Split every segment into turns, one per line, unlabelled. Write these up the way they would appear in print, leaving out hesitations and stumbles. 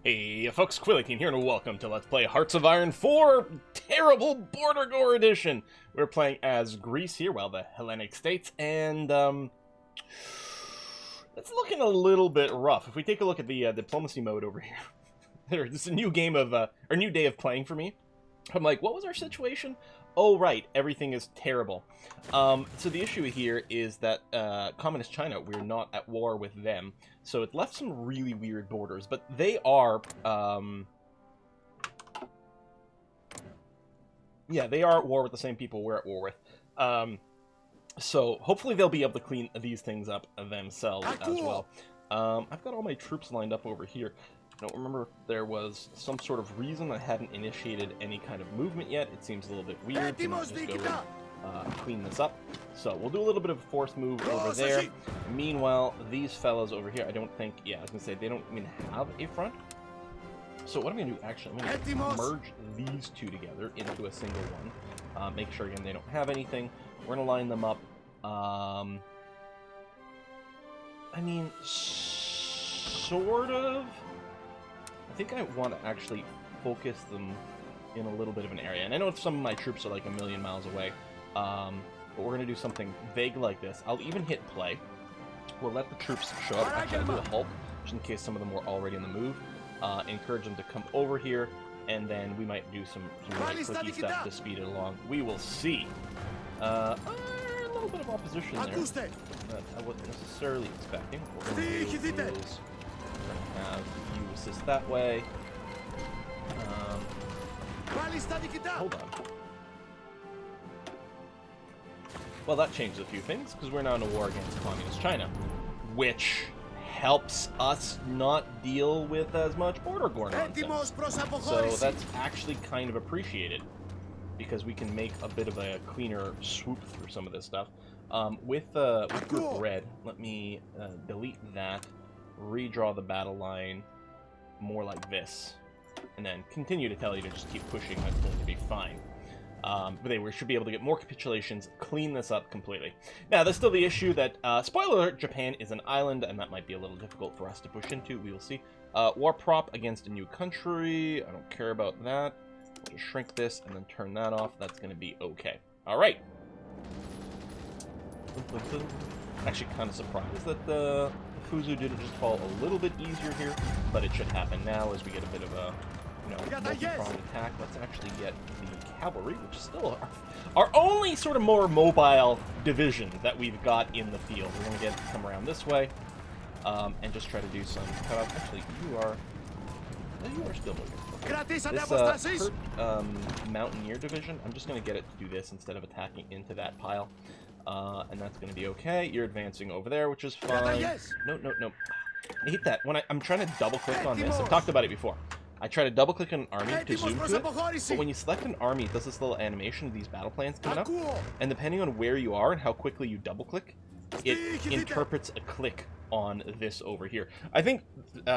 Hey folks, Quillikin here and welcome to Let's Play Hearts of Iron 4 Terrible Border Gore Edition! We're playing as Greece here, well, the Hellenic states, and it's looking a little bit rough. If we take a look at the diplomacy mode over here, this is a new game of, or new day of playing for me. I'm like, what was our situation? Oh, right, everything is terrible. So the issue here is that Communist China, we're not at war with them. So it left some really weird borders, but they are, yeah, they are at war with the same people we're at war with. So hopefully they'll be able to clean these things up themselves as well. I've got all my troops lined up over here. I don't remember if there was some sort of reason I hadn't initiated any kind of movement yet. It seems a little bit weird to just go and clean this up. So we'll do a little bit of a force move over there. Meanwhile, these fellows over here, I don't think, yeah, I was going to say, they don't even have a front. So what I'm going to do, actually, I'm going to merge these two together into a single one. Make sure, again, they don't have anything. We're going to line them up. I mean, sort of. I think I want to actually focus them in a little bit of an area. And I know some of my troops are like a million miles away, but we're going to do something vague like this. I'll even hit play. We'll let the troops show up. Actually, I'll do a halt, just in case some of them were already in the move. Encourage them to come over here, and then we might do some really clicky stuff to speed it along. We will see. A little bit of opposition there that I wasn't necessarily expecting. What we're going to do is we're going to have you assist that way. Hold on. Well, that changes a few things, because we're now in a war against Communist China, which helps us not deal with as much border gore nonsense. So that's actually kind of appreciated, because we can make a bit of a cleaner swoop through some of this stuff. With group red, let me delete that, redraw the battle line more like this, and then continue to tell you to just keep pushing. That's going to be fine. But we should be able to get more capitulations, clean this up completely. Now, there's still the issue that, spoiler alert, Japan is an island, and that might be a little difficult for us to push into. We will see. War prop against a new country. I don't care about that. We'll just shrink this and then turn that off. That's going to be okay. All right. Actually, kind of surprised that the Fuzu didn't just fall a little bit easier here, but it should happen now as we get a bit of a, multi-pronged attack. Let's actually get the cavalry, which is still our only sort of more mobile division that we've got in the field. We're going to come around this way, and just try to do some cutoff. Actually, you are still moving. This Mountaineer division, I'm just going to get it to do this instead of attacking into that pile. And that's going to be okay. You're advancing over there, which is fine. No. I hate that. When I'm trying to double-click on this, I've talked about it before. I try to double-click on an army to zoom to it, but when you select an army, it does this little animation of these battle plans coming up, and depending on where you are and how quickly you double-click, it interprets a click on this over here. I think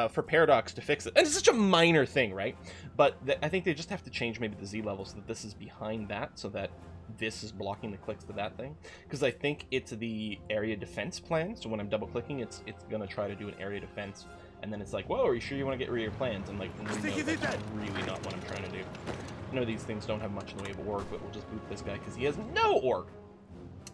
for Paradox to fix it, and it's such a minor thing, right? But I think they just have to change maybe the Z level so that this is behind that, so that this is blocking the clicks to that thing, because I think it's the area defense plan. So when I'm double clicking, it's gonna try to do an area defense, and then it's like, whoa, are you sure you want to get rid of your plans? And like, no, that's really not what I'm trying to do. I know these things don't have much in the way of orc, but we'll just boot this guy because he has no orc.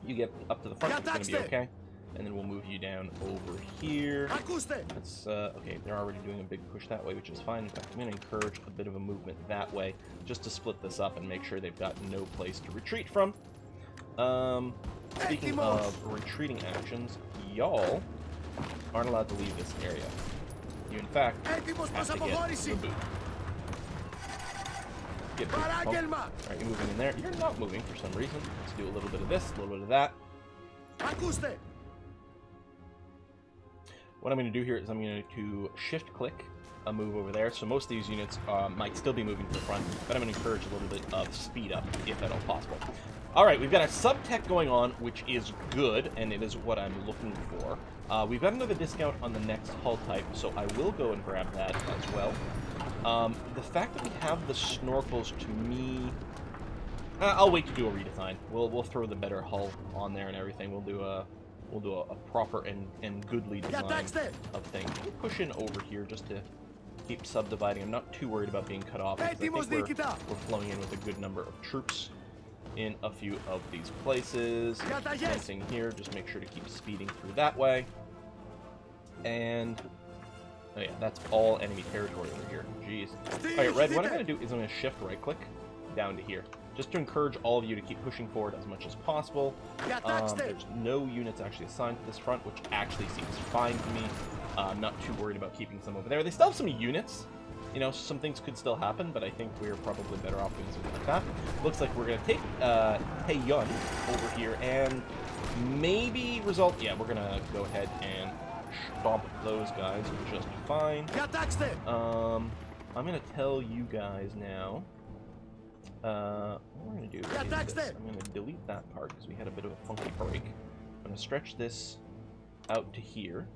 You get up to the front, it's gonna be okay. And then we'll move you down over here. That's, okay, they're already doing a big push that way, which is fine. In fact, I'm going to encourage a bit of a movement that way, just to split this up and make sure they've got no place to retreat from. Speaking of retreating actions, y'all aren't allowed to leave this area. You, in fact, have to get the boot. Get boot. Oh. Alright, you're moving in there. You're not moving for some reason. Let's do a little bit of this, a little bit of that. What I'm going to do here is I'm going to shift-click a move over there. So most of these units might still be moving to the front, but I'm going to encourage a little bit of speed up, if at all possible. All right, we've got a sub-tech going on, which is good, and it is what I'm looking for. We've got another discount on the next hull type, so I will go and grab that as well. The fact that we have the snorkels, to me... I'll wait to do a redesign. We'll throw the better hull on there and everything. We'll do a proper and goodly design of things. We'll push in over here just to keep subdividing. I'm not too worried about being cut off, because I think we're flowing in with a good number of troops in a few of these places. Fencing here, just make sure to keep speeding through that way. And oh yeah, that's all enemy territory over here. Jeez. Alright, Red, what I'm going to do is I'm going to shift right-click down to here, just to encourage all of you to keep pushing forward as much as possible. There's no units actually assigned to this front, which actually seems fine to me. I'm not too worried about keeping some over there. They still have some units. You know, some things could still happen, but I think we're probably better off doing something like that. Looks like we're going to take Taeyun over here and maybe result... Yeah, we're going to go ahead and stomp those guys just fine. I'm going to tell you guys now... what we're going to do is this. I'm going to delete that part because we had a bit of a funky break. I'm going to stretch this out to here.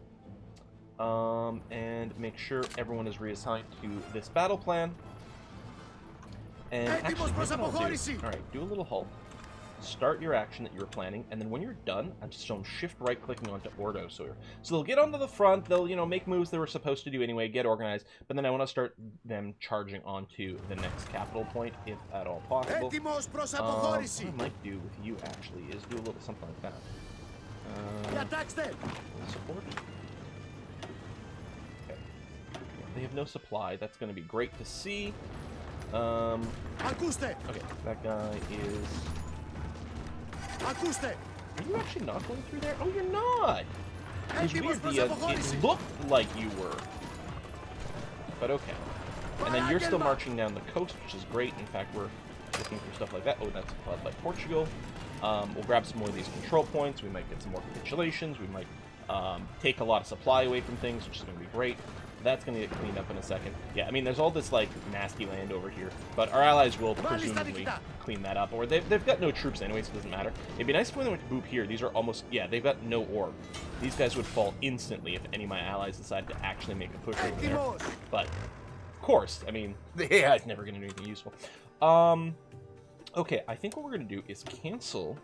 And make sure everyone is reassigned to this battle plan. And actually, alright, do a little halt. Start your action that you were planning, and then when you're done, I'm just showing shift right-clicking onto Ordo. So they'll get onto the front, they'll, you know, make moves they were supposed to do anyway, get organized, but then I want to start them charging onto the next capital point, if at all possible. What I might do with you, actually, is do a little something like that. Support. Okay. They have no supply, that's going to be great to see. Okay, that guy is... Are you actually not going through there? Oh, you're not! It was weird, it looked like you were. But okay. And then you're still marching down the coast, which is great. In fact, we're looking for stuff like that. Oh, that's applied by Portugal. We'll grab some more of these control points. We might get some more capitulations. We might take a lot of supply away from things, which is going to be great. That's going to get cleaned up in a second. Yeah, I mean, there's all this, like, nasty land over here, but our allies will presumably clean that up. Or they've got no troops anyway, so it doesn't matter. It'd be nice if they went to boop here. These are almost... Yeah, they've got no orb. These guys would fall instantly if any of my allies decided to actually make a push over there. But, of course, I mean, yeah, it's never going to do anything useful. Okay, I think what we're going to do is cancel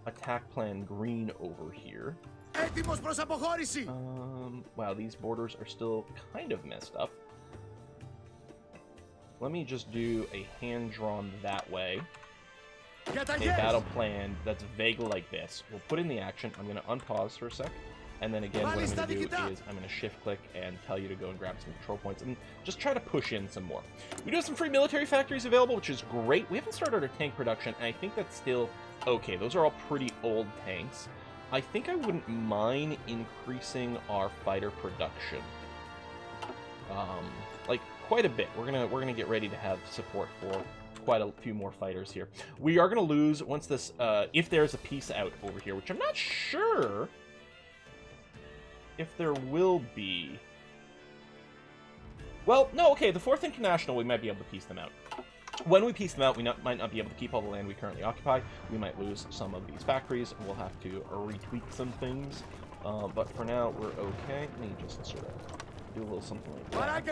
attack plan green over here. Wow, these borders are still kind of messed up. Let me just do a hand-drawn that way. A battle plan that's vaguely like this. We'll put in the action. I'm going to unpause for a sec. And then again, what I'm going to do is I'm going to shift-click and tell you to go and grab some control points and just try to push in some more. We do have some free military factories available, which is great. We haven't started our tank production, and I think that's still okay. Those are all pretty old tanks. I think I wouldn't mind increasing our fighter production, like quite a bit. We're gonna get ready to have support for quite a few more fighters here. We are gonna lose once this, if there's a peace out over here, which I'm not sure if there will be. Well, no, okay, the 4th International, we might be able to piece them out. When we piece them out, we might not be able to keep all the land we currently occupy. We might lose some of these factories. We'll have to retweak some things. But for now, we're okay. Let me just sort of do a little something like that.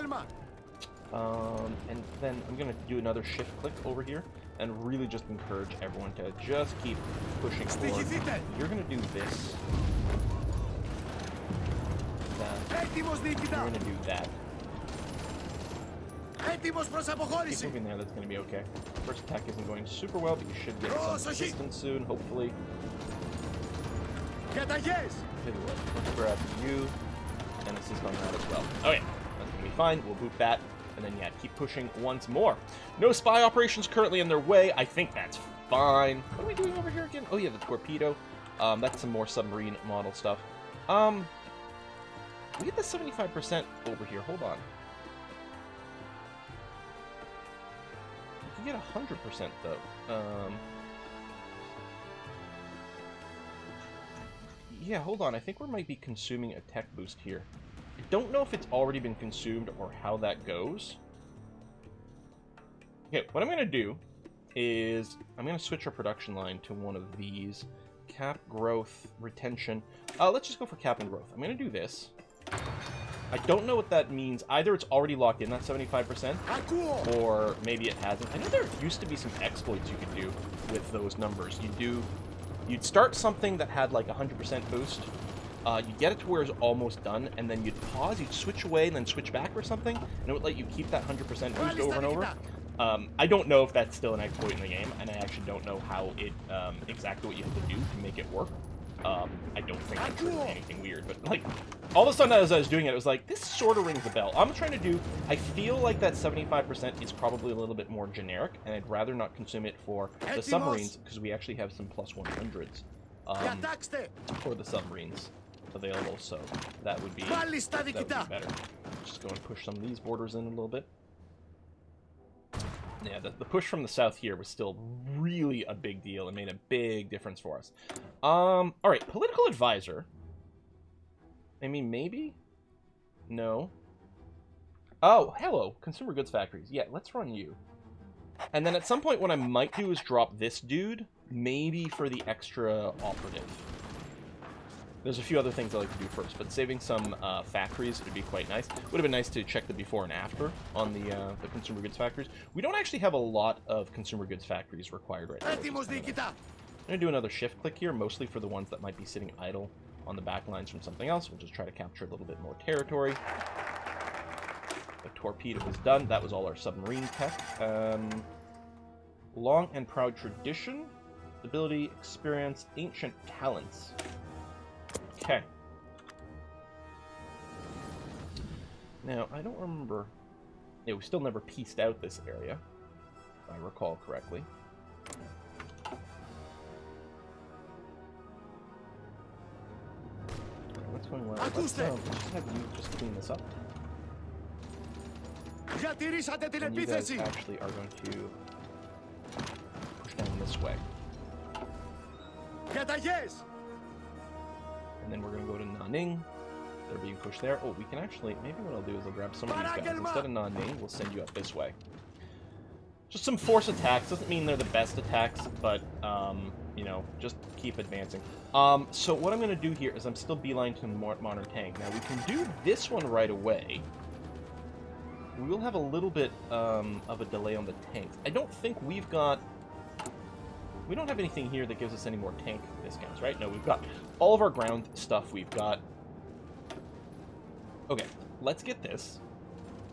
And then I'm going to do another shift-click over here and really just encourage everyone to just keep pushing forward. You're going to do this. That. You're going to do that. Keep moving there, that's going to be okay. First attack isn't going super well, but you should get some assistance soon, hopefully. Let's grab you and assist on that as well. Okay, that's going to be fine. We'll boot that, and then, yeah, keep pushing once more. No spy operations currently in their way. I think that's fine. What are we doing over here again? Oh, yeah, the torpedo. That's some more submarine model stuff. We get the 75% over here. Hold on. Get 100% though. Yeah, hold on. I think we might be consuming a tech boost here. I don't know if it's already been consumed or how that goes. Okay, what I'm going to do is I'm going to switch our production line to one of these. Cap, growth, retention. Let's just go for cap and growth. I'm going to do this. I don't know what that means. Either it's already locked in, that 75%, or maybe it hasn't. I know there used to be some exploits you could do with those numbers. You'd start something that had like 100% boost, you get it to where it's almost done, and then you'd pause, you'd switch away, and then switch back or something, and it would let you keep that 100% boost over and over. I don't know if that's still an exploit in the game, and I actually don't know how it, exactly what you have to do to make it work. I don't think I'm doing anything weird, but, like, all of a sudden as I was doing it, it was like, this sort of rings a bell. I'm trying to do, I feel like that 75% is probably a little bit more generic, and I'd rather not consume it for the submarines, because we actually have some plus 100s for the submarines available, so that would be better. Just go and push some of these borders in a little bit. Yeah, the push from the south here was still really a big deal. It made a big difference for us. Alright, political advisor. I mean, maybe? No. Oh, hello, consumer goods factories. Yeah, let's run you. And then at some point what I might do is drop this dude, maybe for the extra operative. There's a few other things I like to do first, but saving some factories would be quite nice. Would have been nice to check the before and after on the consumer goods factories. We don't actually have a lot of consumer goods factories required right now. I'm going to do another shift click here, mostly for the ones that might be sitting idle on the back lines from something else. We'll just try to capture a little bit more territory. The torpedo is done. That was all our submarine tech. Long and proud tradition, ability, experience, ancient talents. Okay. Now, I don't remember... Yeah, we still never pieced out this area, if I recall correctly. What's going on? Let's just have you just clean this up. And you guys actually are going to push down this way. And then we're going to go to Nanning. They're being pushed there. Oh, we can actually... Maybe what I'll do is I'll grab some of these guys. Instead of Nanning, we'll send you up this way. Just some force attacks. Doesn't mean they're the best attacks, but, you know, just keep advancing. So what I'm going to do here is I'm still beeline to modern tank. Now, we can do this one right away. We will have a little bit of a delay on the tanks. I don't think we've got... We don't have anything here that gives us any more tank discounts, right? No, we've got all of our ground stuff. We've got... Okay, let's get this.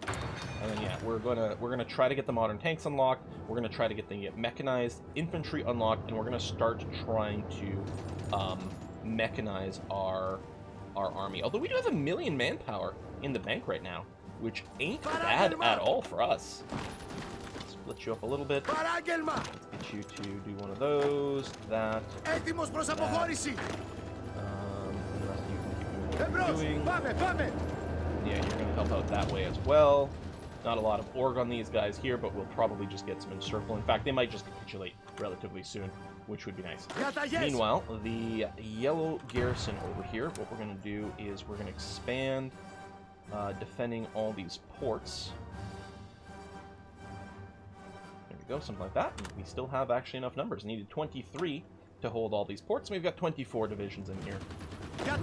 And then, yeah, we're gonna try to get the modern tanks unlocked. We're gonna try to get the mechanized infantry unlocked, and we're gonna start trying to mechanize our army. Although we do have 1 million manpower in the bank right now, which ain't bad at all for us. Split you up a little bit. Let's get you to do one of those. That. And the rest of you can keep doing what you're doing. Yeah, you're going to help out that way as well. Not a lot of org on these guys here, but we'll probably just get some encircle. In fact, they might just capitulate relatively soon, which would be nice. Meanwhile, the yellow garrison over here, what we're going to do is we're going to expand defending all these ports. Go, something like that. And we still have actually enough numbers. Needed 23 to hold all these ports, and we've got 24 divisions in here. Okay,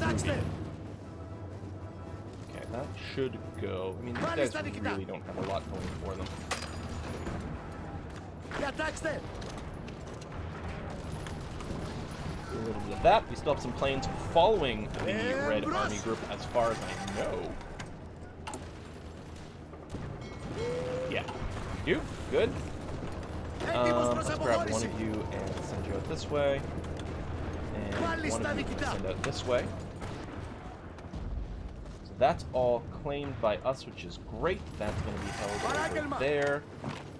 that should go. I mean, these guys really don't have a lot going for them. A little bit of that. We still have some planes following the Red Army group, as far as I know. Yeah. You? Good? Let's grab one of you and send you out this way. And one of you can send out this way. So that's all claimed by us, which is great. That's going to be held over there.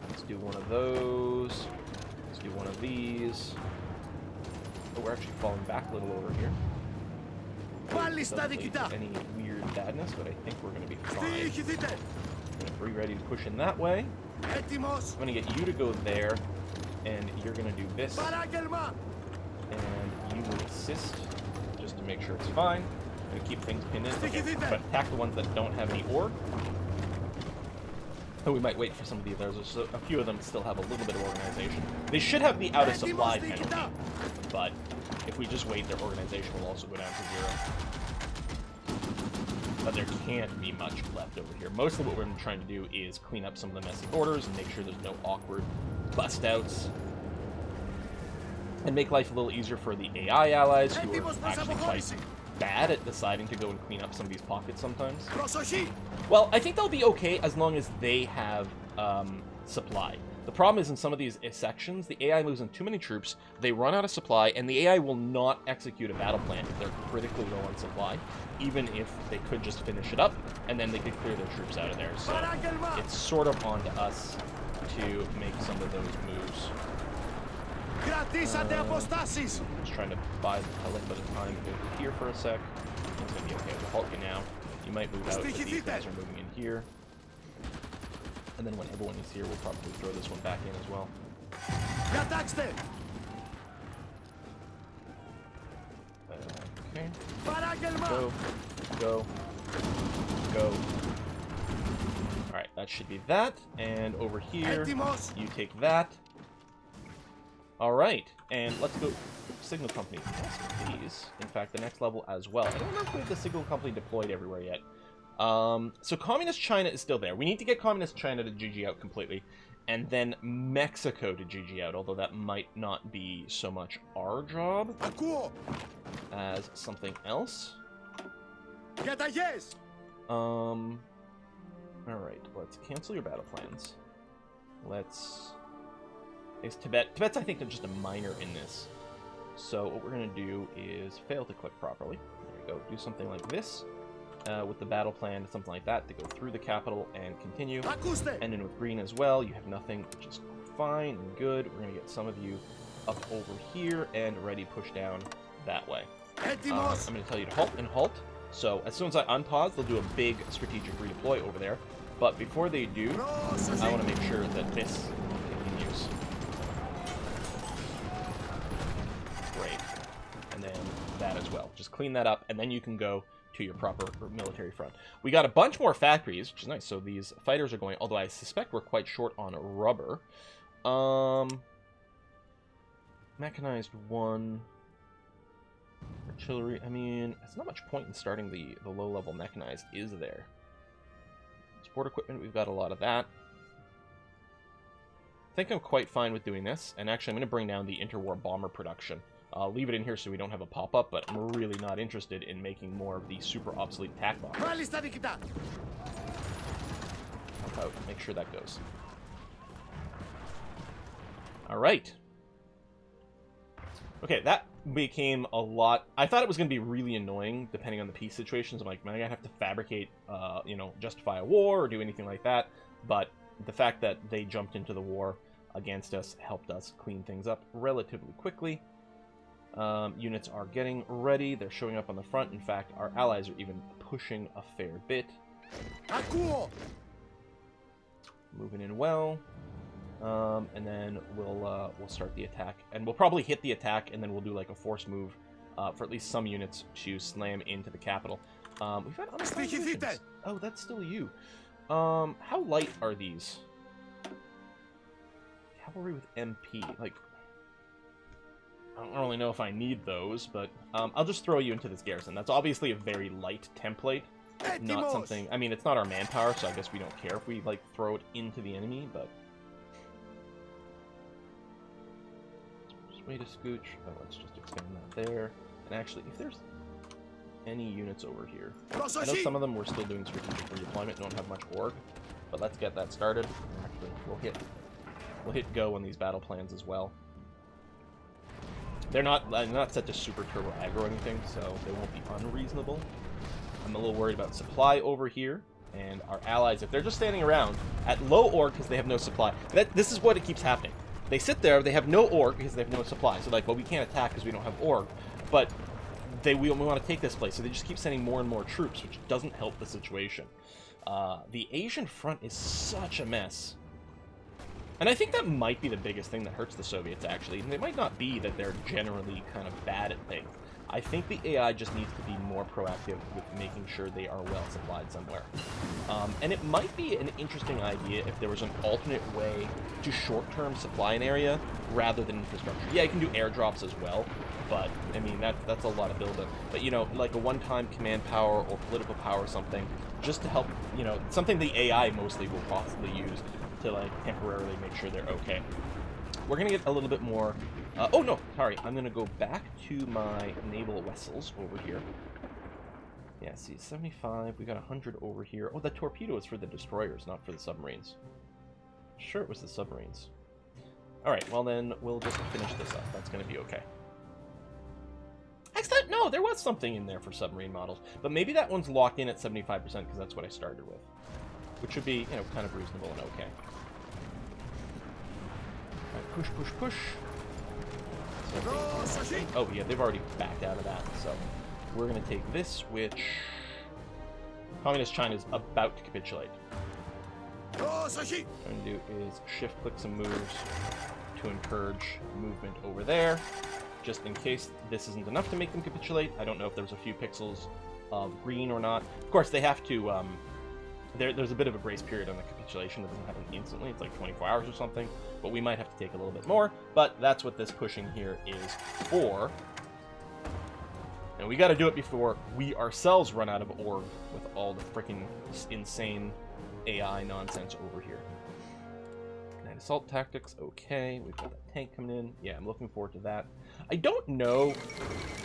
Let's do one of those. Let's do one of these. Oh, we're actually falling back a little over here. Any weird badness, but I think we're going to be fine. Be ready to push in that way. I'm going to get you to go there, and you're going to do this. And you will assist, just to make sure it's fine. I'm going to keep things pinned in. Okay, but attack the ones that don't have any org. Oh, we might wait for some of the others. So a few of them still have a little bit of organization. They should have the out-of-supply penalty, but if we just wait, their organization will also go down to 0. But there can't be much left over here. Mostly what we're trying to do is clean up some of the messy borders and make sure there's no awkward bust-outs. And make life a little easier for the AI allies who are actually fighting bad at deciding to go and clean up some of these pockets sometimes. Well, I think they'll be okay as long as they have supply. The problem is in some of these sections, the AI moves in too many troops, they run out of supply, and the AI will not execute a battle plan if they're critically low on supply, even if they could just finish it up, and then they could clear their troops out of there. So it's sort of on to us to make some of those moves. Just trying to buy the pellet bit of time to go here for a sec. It's going to be okay. We'll halt you now. You might move out, but these guys are moving in here. And then when everyone is here, we'll probably throw this one back in as well. Okay. Go. Go. Go. Alright, that should be that. And over here, you take that. Alright, and let's go. Signal Company. Yes, please. In fact, the next level as well. I don't remember if we have the Signal Company deployed everywhere yet. So Communist China is still there. We need to get Communist China to GG out completely, and then Mexico to GG out, although that might not be so much our job as something else. Alright, let's cancel your battle plans. Let's... Is Tibet... Tibet's, I think, just a minor in this. So what we're going to do is fail to click properly. There we go. Do something like this. With the battle plan, something like that, to go through the capital and continue. And then with green as well, you have nothing, which is fine and good. We're going to get some of you up over here and ready push down that way. I'm going to tell you to halt and halt. So as soon as I unpause, they'll do a big strategic redeploy over there. But before they do, I want to make sure that this continues. Great. And then that as well. Just clean that up, and then you can go to your proper military front. We got a bunch more factories, which is nice. So these fighters are going, although I suspect we're quite short on rubber. Mechanized 1. Artillery, I mean, there's not much point in starting the low-level mechanized, is there? Sport equipment, we've got a lot of that. I think I'm quite fine with doing this, and actually I'm going to bring down the interwar bomber production. I'll leave it in here so we don't have a pop-up, but I'm really not interested in making more of the super obsolete attack bombers. Help out, make sure that goes. Alright. Okay, that became a lot. I thought it was going to be really annoying, depending on the peace situations. I'm like, man, I have to fabricate, you know, justify a war or do anything like that. But the fact that they jumped into the war against us helped us clean things up relatively quickly. Units are getting ready. They're showing up on the front. In fact, our allies are even pushing a fair bit. Moving in well. And then we'll start the attack, and we'll probably hit the attack, and then we'll do like a force move for at least some units to slam into the capital. We've got units. Oh, that's still you. How light are these? Cavalry with MP. Like, I don't really know if I need those, but I'll just throw you into this garrison. That's obviously a very light template. Not something. I mean, it's not our manpower, so I guess we don't care if we like throw it into the enemy, but. Way to scooch. Oh, let's just expand that there. And actually, if there's any units over here, I know some of them we're still doing strategic redeployment, don't have much org, but let's get that started. Actually, we'll hit go on these battle plans as well. They're not set to super turbo aggro or anything, so they won't be unreasonable. I'm a little worried about supply over here, and our allies, if they're just standing around at low org because they have no supply. This is what it keeps happening. They sit there, they have no org because they have no supply. So like, well, we can't attack because we don't have org. But we want to take this place, so they just keep sending more and more troops, which doesn't help the situation. The Asian front is such a mess. And I think that might be the biggest thing that hurts the Soviets, actually. And it might not be that they're generally kind of bad at things. I think the AI just needs to be more proactive with making sure they are well supplied somewhere. And it might be an interesting idea if there was an alternate way to short-term supply an area rather than infrastructure. Yeah, you can do airdrops as well, but, I mean, that's a lot of build-up. But, you know, like a one-time command power or political power or something, just to help, you know, something the AI mostly will possibly use to, like, temporarily make sure they're okay. We're going to get a little bit more... oh, no, sorry. I'm going to go back to my naval vessels over here. Yeah, see, 75. We got 100 over here. Oh, the torpedo is for the destroyers, not for the submarines. Sure, it was the submarines. Alright, well then, we'll just finish this up. That's going to be okay. Excellent! No, there was something in there for submarine models. But maybe that one's locked in at 75% because that's what I started with. Which would be, you know, kind of reasonable and okay. Alright, push, push, push. So, oh, yeah, they've already backed out of that, so... We're going to take this, which Communist China is about to capitulate. What I'm going to do is shift-click some moves to encourage movement over there, just in case this isn't enough to make them capitulate. I don't know if there's a few pixels of green or not. Of course, they have to... there's a bit of a grace period on the capitulation. It doesn't happen instantly. It's like 24 hours or something, but we might have to take a little bit more. But that's what this pushing here is for. And we got to do it before we ourselves run out of org with all the freaking insane AI nonsense over here. Night assault tactics, okay. We've got that tank coming in. Yeah, I'm looking forward to that. I don't know.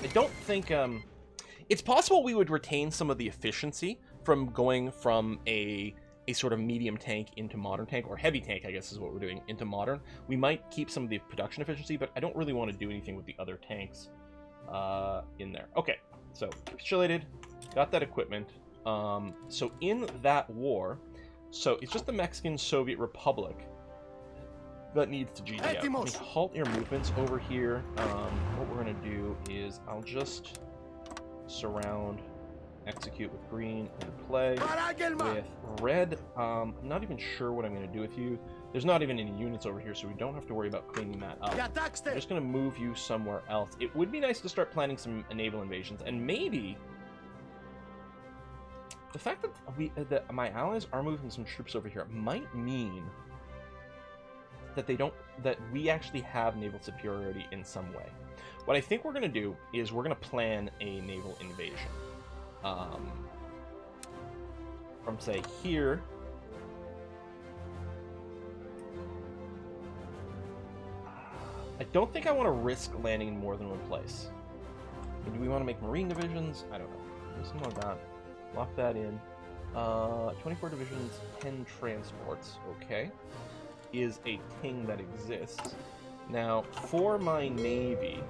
I don't think... it's possible we would retain some of the efficiency from going from a sort of medium tank into modern tank, or heavy tank, I guess is what we're doing, into modern. We might keep some of the production efficiency, but I don't really want to do anything with the other tanks in there. Okay, so capitulated, got that equipment. So in that war, so it's just the Mexican Soviet Republic that needs to GG out. Let me halt your movements over here. What we're going to do is I'll just surround, execute with green, and play with red. I'm not even sure what I'm going to do with you. There's not even any units over here, so we don't have to worry about cleaning that up. I'm just going to move you somewhere else. It would be nice to start planning some naval invasions, and maybe the fact that my allies are moving some troops over here might mean that we actually have naval superiority in some way. What I think we're going to do is we're going to plan a naval invasion. From, say, here. I don't think I want to risk landing in more than one place. Do we want to make marine divisions? I don't know. Do something like that. Lock that in. 24 divisions, 10 transports. Okay. Is a thing that exists. Now, for my navy...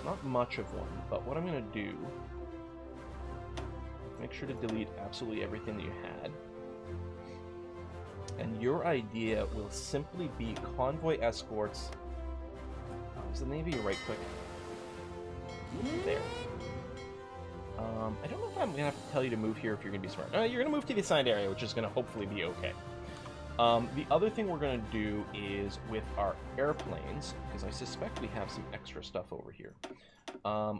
Not much of one, but what I'm going to do, make sure to delete absolutely everything that you had. And your idea will simply be convoy escorts. Oh, is the Navy right click? There. I don't know if I'm going to have to tell you to move here if you're going to be smart. You're going to move to the assigned area, which is going to hopefully be okay. The other thing we're going to do is with our airplanes, because I suspect we have some extra stuff over here.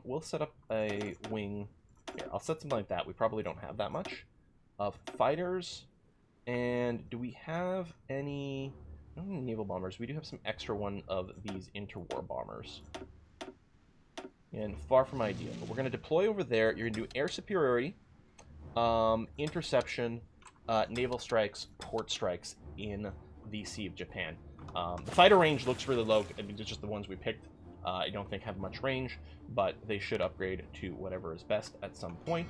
We'll set up a wing. Here, I'll set something like that. We probably don't have that much of fighters. And do we have any... I don't have any naval bombers. We do have some extra one of these interwar bombers. And far from ideal. But we're going to deploy over there. You're going to do air superiority, interception, naval strikes, port strikes in the Sea of Japan. The fighter range looks really low. I mean, it's just the ones we picked. I don't think have much range, but they should upgrade to whatever is best at some point.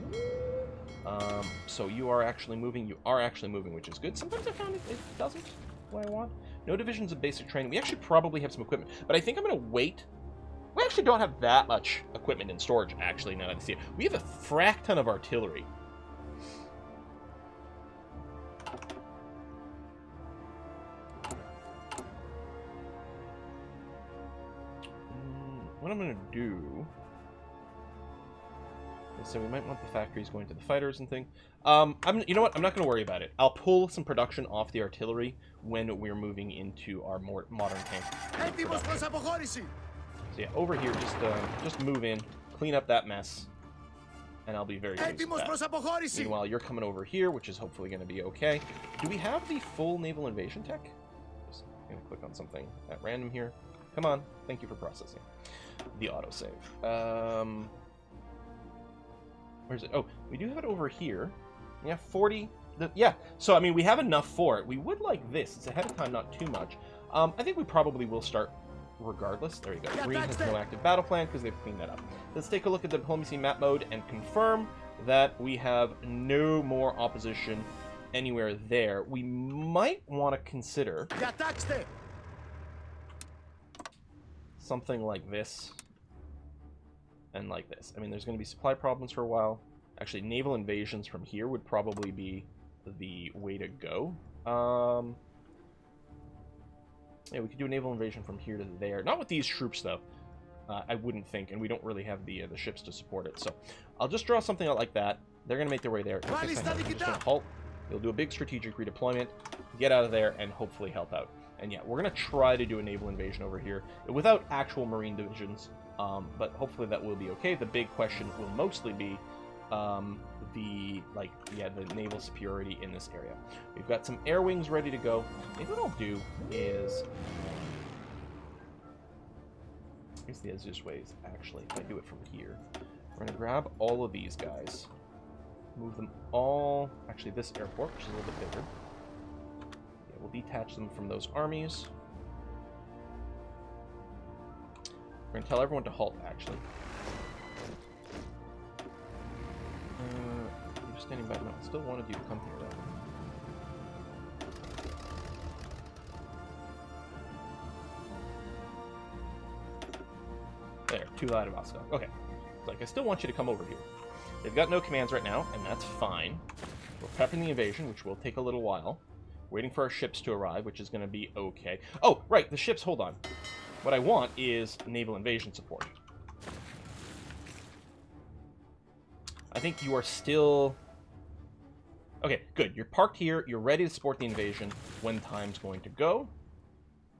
So you are actually moving. You are actually moving, which is good. Sometimes I found it doesn't what I want. No divisions of basic training. We actually probably have some equipment, but I think I'm going to wait. We actually don't have that much equipment in storage, actually, now that I see it. We have a frack ton of artillery. What I'm going to do... So we might want the factories going to the fighters and things. You know what? I'm not going to worry about it. I'll pull some production off the artillery when we're moving into our more modern tank. So yeah, over here, just move in, clean up that mess, and I'll be very pleased with that. Meanwhile, you're coming over here, which is hopefully going to be okay. Do we have the full naval invasion tech? Just going to click on something at random here. Come on. Thank you for processing. The autosave. Where's it? Oh, we do have it over here. Yeah, 40 yeah, so, I mean, we have enough for it. We would like this. It's ahead of time, not too much. I think we probably will start regardless. There you go. Green has no active battle plan because they've cleaned that up. Let's take a look at the diplomacy map mode and confirm that we have no more opposition anywhere there. We might want to consider something like this and like this. I mean, there's going to be supply problems for a while. Actually, naval invasions from here would probably be the way to go. Yeah, we could do a naval invasion from here to there. Not with these troops, though. I wouldn't think, and we don't really have the ships to support it. So I'll just draw something out like that. They're going to make their way there. I'm just going to halt. They'll do a big strategic redeployment, get out of there, and hopefully help out. And yeah, we're going to try to do a naval invasion over here without actual marine divisions, but hopefully that will be okay. The big question will mostly be the naval superiority in this area. We've got some air wings ready to go. Maybe what I'll do is, I guess the easiest way is actually if I do it from here. We're going to grab all of these guys, move them all, actually this airport, which is a little bit bigger. Yeah, we'll detach them from those armies. We're going to tell everyone to halt, actually. You're standing by. No, I still wanted you to come here, though. There, 2 Vladivostok. Okay. Like, I still want you to come over here. They've got no commands right now, and that's fine. We're prepping the invasion, which will take a little while. Waiting for our ships to arrive, which is going to be okay. Oh, right, the ships, hold on. What I want is naval invasion support. I think you are still... Okay, good. You're parked here. You're ready to support the invasion when time's going to go.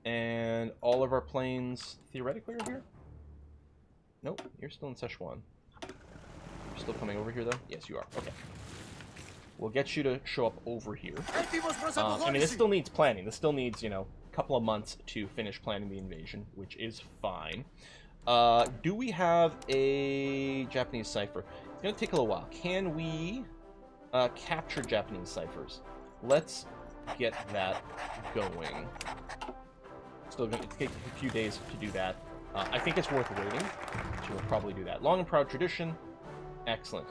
And all of our planes theoretically are here? Nope, you're still in Szechuan. You're still coming over here, though? Yes, you are. Okay. We'll get you to show up over here. I mean, this still needs planning. This still needs, you know, a couple of months to finish planning the invasion, which is fine. Do we have a Japanese cipher? It's going to take a little while. Can we capture Japanese ciphers? Let's get that going. Still going to take a few days to do that. I think it's worth waiting, so we'll probably do that. Long and proud tradition. Excellent.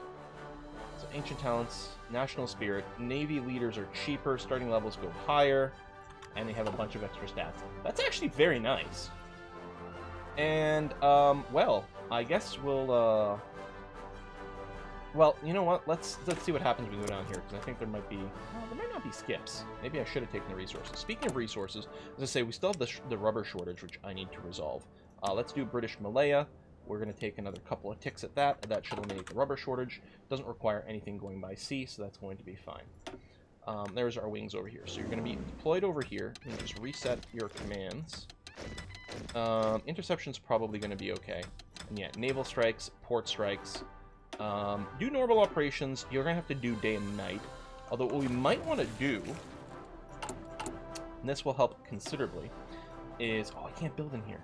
So ancient talents, national spirit, navy leaders are cheaper, starting levels go higher, and they have a bunch of extra stats. That's actually very nice. And, well, I guess we'll, well, you know what? Let's see what happens when we go down here, because I think there might be... Well, there might not be skips. Maybe I should have taken the resources. Speaking of resources, as I say, we still have the rubber shortage, which I need to resolve. Let's do British Malaya. We're going to take another couple of ticks at that. That should eliminate the rubber shortage. Doesn't require anything going by sea, so that's going to be fine. There's our wings over here. So you're going to be deployed over here. And just reset your commands. Interception's probably going to be okay. And yeah, naval strikes, port strikes. Do normal operations. You're going to have to do day and night. Although what we might want to do, and this will help considerably, is... Oh, I can't build in here.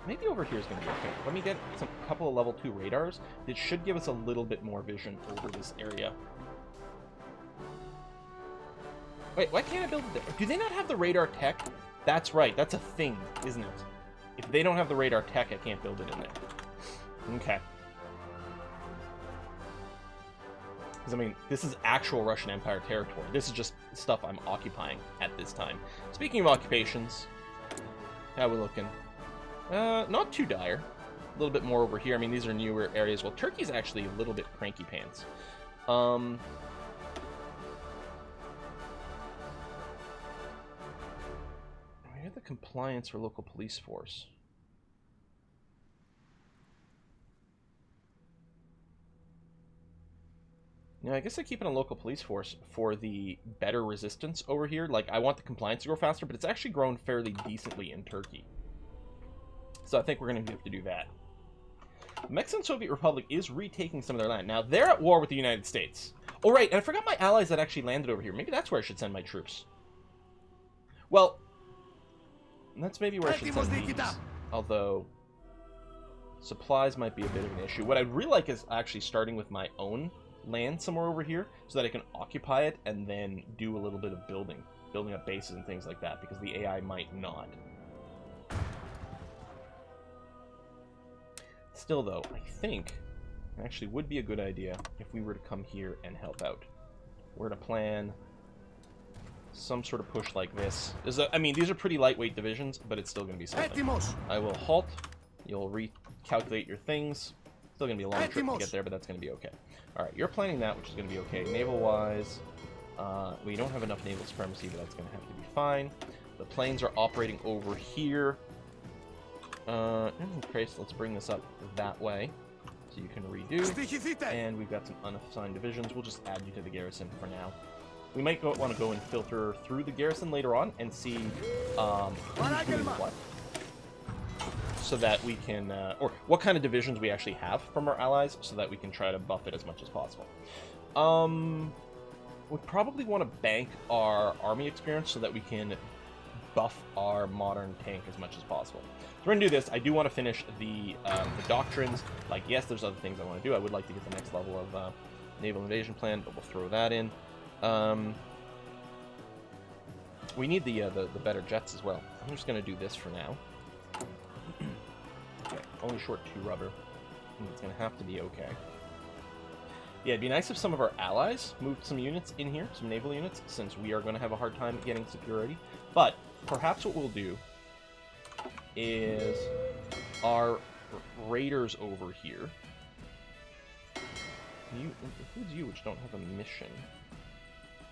Maybe over here is going to be okay. Let me get a couple of level 2 radars. It should give us a little bit more vision over this area. Wait, why can't I build it there? Do they not have the radar tech? That's right. That's a thing, isn't it? If they don't have the radar tech, I can't build it in there. Okay. Because, I mean, this is actual Russian Empire territory. This is just stuff I'm occupying at this time. Speaking of occupations, how are we looking? Not too dire. A little bit more over here. I mean, these are newer areas. Well, Turkey's actually a little bit cranky pants. We have the compliance for local police force. You know, I guess I keep it on local police force for the better resistance over here. Like, I want the compliance to grow faster, but it's actually grown fairly decently in Turkey. So I think we're going to have to do that. The Mexican Soviet Republic is retaking some of their land. Now, they're at war with the United States. Oh, right, and I forgot my allies that actually landed over here. Maybe that's where I should send my troops. Well, that's maybe where I should send these. Although, supplies might be a bit of an issue. What I'd really like is actually starting with my own land somewhere over here so that I can occupy it and then do a little bit of building up bases and things like that, because the AI might not. Still, though, I think it actually would be a good idea if we were to come here and help out. We're to plan some sort of push like this. I mean, these are pretty lightweight divisions, but it's still going to be something. I will halt. You'll recalculate your things. Still going to be a long trip to get there, but that's going to be okay. Alright, you're planning that, which is going to be okay. Naval-wise, we don't have enough naval supremacy, but that's going to have to be fine. The planes are operating over here. Okay, so let's bring this up that way, so you can redo. And we've got some unassigned divisions. We'll just add you to the garrison for now. We might want to go and filter through the garrison later on and see who's doing what, so that we can, or what kind of divisions we actually have from our allies, so that we can try to buff it as much as possible. We probably want to bank our army experience so that we can buff our modern tank as much as possible. So we're going to do this. I do want to finish the doctrines. Like, yes, there's other things I want to do. I would like to get the next level of naval invasion plan, but we'll throw that in. We need the better jets as well. I'm just going to do this for now. Okay, only short 2 rubber. It's going to have to be okay. Yeah, it'd be nice if some of our allies moved some units in here, some naval units, since we are going to have a hard time getting superiority. But perhaps what we'll do is our raiders over here. You includes you, which don't have a mission,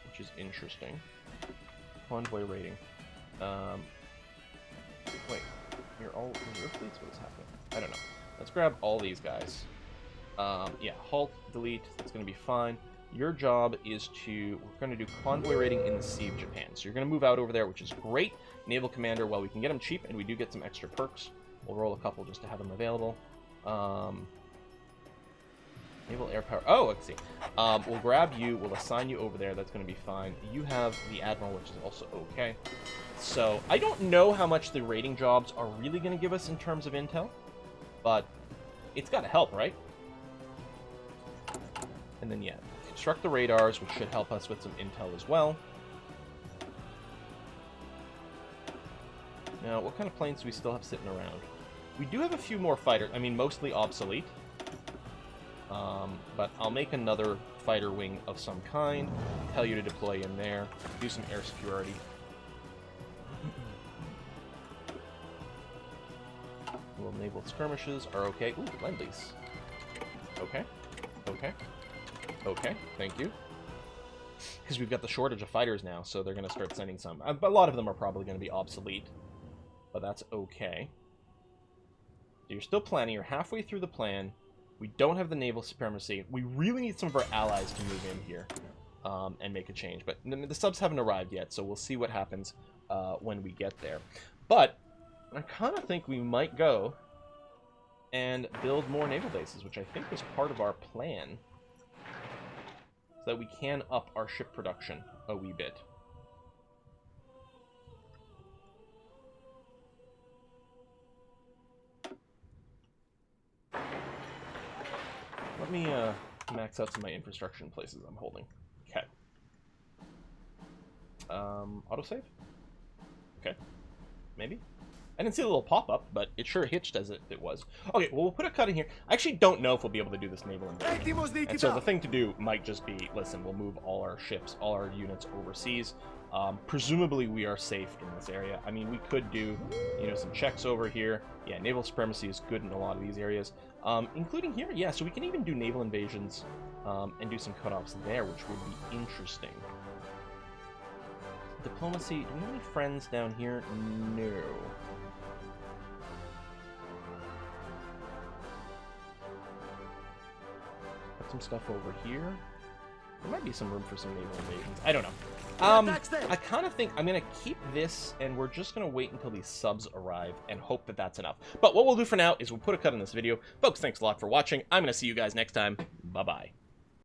which is interesting. Convoy rating. Wait, you're all in your fleets? What is happening? I don't know. Let's grab all these guys. Yeah, halt, delete. That's going to be fine. Your job is to, we're going to do convoy rating in the Sea of Japan. So you're going to move out over there, which is great. Naval commander, well, we can get them cheap, and we do get some extra perks. We'll roll a couple just to have them available. Naval air power. Oh, let's see. We'll grab you. We'll assign you over there. That's going to be fine. You have the admiral, which is also okay. So I don't know how much the rating jobs are really going to give us in terms of intel, but it's got to help, right? And then, yeah, construct the radars, which should help us with some intel as well. Now, what kind of planes do we still have sitting around? We do have a few more fighters. I mean, mostly obsolete. But I'll make another fighter wing of some kind. Tell you to deploy in there. Do some air security. Little naval skirmishes are okay. Ooh, Lend-Lease. Okay. Okay. Okay, thank you. Because we've got the shortage of fighters now, so they're going to start sending some. A lot of them are probably going to be obsolete, but that's okay. So you're still planning. You're halfway through the plan. We don't have the naval supremacy. We really need some of our allies to move in here and make a change. But the subs haven't arrived yet, so we'll see what happens when we get there. But I kind of think we might go and build more naval bases, which I think was part of our plan, so that we can up our ship production a wee bit. Let me max out some of my infrastructure in places I'm holding. Okay. Autosave? Okay. Maybe? I didn't see a little pop-up, but it sure hitched as it was. Okay, well, we'll put a cut in here. I actually don't know if we'll be able to do this naval invasion. And so the thing to do might just be, listen, we'll move all our ships, all our units overseas. Presumably we are safe in this area. I mean, we could do, you know, some checks over here. Yeah, naval supremacy is good in a lot of these areas. Including here, yeah, so we can even do naval invasions and do some cutoffs there, which would be interesting. Diplomacy, do we have any friends down here? No. Got some stuff over here. There might be some room for some naval invasions. I don't know. I kind of think I'm going to keep this, and we're just going to wait until these subs arrive and hope that that's enough. But what we'll do for now is we'll put a cut in this video. Folks, thanks a lot for watching. I'm going to see you guys next time. Bye-bye.